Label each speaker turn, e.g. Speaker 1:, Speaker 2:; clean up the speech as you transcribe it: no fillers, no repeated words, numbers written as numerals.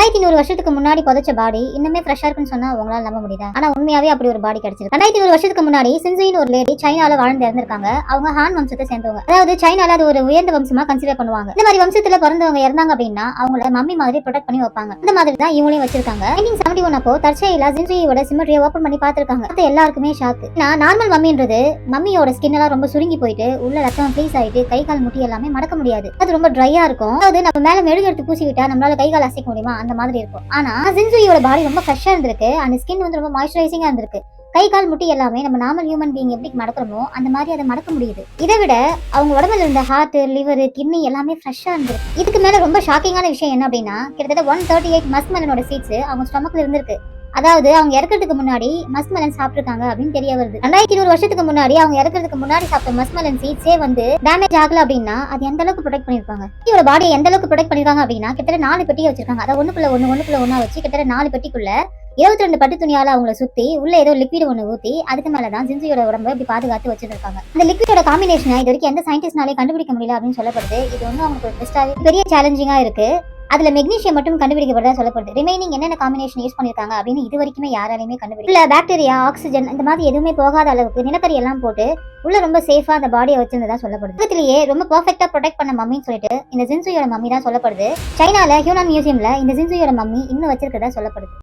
Speaker 1: 2100 வருஷத்துக்கு முன்னாடி புதைச்ச பாடி இன்னுமே ஃப்ரெஷ்ஷா இருக்குன்னு சொன்னா உங்களால நம்ப முடியுதா? ஆனா உண்மையாவே அப்படி ஒரு பாடி கிடைச்சிருக்கு. 2100 வருஷத்துக்கு முன்னாடி சின்சுயின்னு ஒரு லேடி சைனால வாழ்ந்து இறந்திருக்காங்க. அவங்க ஹான் வம்சத்தை சேர்ந்தவங்க. அதாவது சைனால அது ஒரு உயர்ந்த வம்சமா கன்சிடர் பண்ணுவாங்க. இந்த மாதிரி வம்சத்துல பிறந்தவங்க இறந்தாங்க அப்படின்னா அவங்கள மம்மி மாதிரி ப்ரொடெக்ட் பண்ணி வைப்பாங்க. இந்த மாதிரி தான் இவங்களையும் வச்சிருக்காங்க. 1971 அப்போ தற்செயலா சின்சுயியோட சிமெட்ரியை ஓபன் பண்ணி பார்த்திருக்காங்க. அது எல்லாருக்குமே ஷாக்கு. நார்மல் மம்மின்றது மம்மியோட ஸ்கின் எல்லாம் ரொம்ப சுருங்கி போயிட்டு உள்ள ரத்தம் ஃப்ரீஸ் ஆயிட்டு கை கால் முட்டி எல்லாமே மடக்க முடியாது. அது ரொம்ப ட்ரையா இருக்கும். அதாவது நம்ம மேல மெழுகு எடுத்து பூசி விட்டா நம்மளால கை கால் அசைக்க முடியுமா அந்த மாதிரி இருக்கும். ஆனா சின்சுயியோட பாடி ரொம்ப ஃப்ரெஷ்ஷா இருந்திருக்கு. அந்த ஸ்கின் வந்து ரொம்ப மாய்ஸ்சரைசிங்கா இருந்திருக்கு. கை கால் முட்டி எல்லாமே நம்ம நார்மல் ஹியூமன் பீயிங் எப்படி மடக்கிறோமோ அந்த மாதிரி அதை மடக்க முடியுது. இதை விட அவங்க உடம்புல இருந்த ஹார்ட், லிவர், கிட்னி எல்லாமே ஃப்ரெஷ்ஷா இருந்திருக்கு. இதுக்கு மேல ரொம்ப ஷாக்கிங்கான விஷயம் என்ன அப்படின்னா கிட்டத்தட்ட 138 மஸ்மெலனோட சீட்ஸ் அவங்க ஸ்டொமக்ல இருந்திருக்கு. அதாவது அவங்க இறக்கிறதுக்கு முன்னாடி மஸ்மெலன் சாப்பிட்டுருக்காங்க அப்படின்னு தெரிய வருது. 2200 வருஷத்துக்கு முன்னாடி அவங்க இறக்கிறதுக்கு முன்னாடி சாப்பிட்ட மஸ்மெலன் சீட்ஸே வந்து டேமேஜ் ஆகல அப்படின்னா அது எந்த அளவுக்கு ப்ரொடெக்ட் பண்ணிருப்பாங்க. இவரோட பாடியை எந்த அளவுக்கு ப்ரொடெக்ட் பண்ணிருக்காங்க அப்படின்னா கிட்டத்தட்ட 4 பெட்டியை வச்சிருக்காங்க. அதாவது ஒண்ணுக்குள்ள ஒண்ணா வச்சு கிட்டத்தட்ட 4 பெட்டிக்குள்ள 22 பட்டு துணியால அவங்கள சுத்தி உள்ள ஏதோ லிக்விட் ஒண்ணு ஊத்தி அதுக்கு மேலதான் சின்சுயோட உடம்பு இப்படி பாதுகாத்து வச்சிருக்காங்க. அந்த லிக்விடோட காம்பினேஷனை இது வரைக்கும் எந்த சயின்டிஸ்ட்னாலே கண்டுபிடிக்க முடியல அப்படின்னு சொல்லப்படுது. இது ஒன்னும் அவங்களுக்கு ஒரு பெஸ்டாவே பெரிய சேலஞ்சிங்கா இருக்கு. அதுல மெக்னீசியம் மட்டும் கண்டுபிடிக்கப்பட்டதா சொல்லப்படுது. ரிமைனிங் என்னென்ன காம்பினேஷன் யூஸ் பண்ணிருக்காங்க அப்படின்னு இது வரைக்குமே யாராலையுமே கண்டுபிடிக்கல. பாக்டீரியா, ஆக்சிஜன் இந்த மாதிரி எதுவுமே போகாத அளவுக்கு நிலக்கரி எல்லாம் போட்டு உள்ள ரொம்ப சேஃபா அந்த பாடியை வச்சிருந்ததா சொல்லப்படுது. உலகத்திலேயே ரொம்ப பெர்ஃபெக்ட்டா ப்ரொடெக்ட் பண்ண மம்மின்னு சொல்லிட்டு இந்த சின்சுயோட மம்மி தான் சொல்லப்படுது. சைனால ஹியூனான் மியூசியம்ல இந்த சின்சுயோட மம்மி இன்னும் வச்சிருக்கதா சொல்லப்படுது.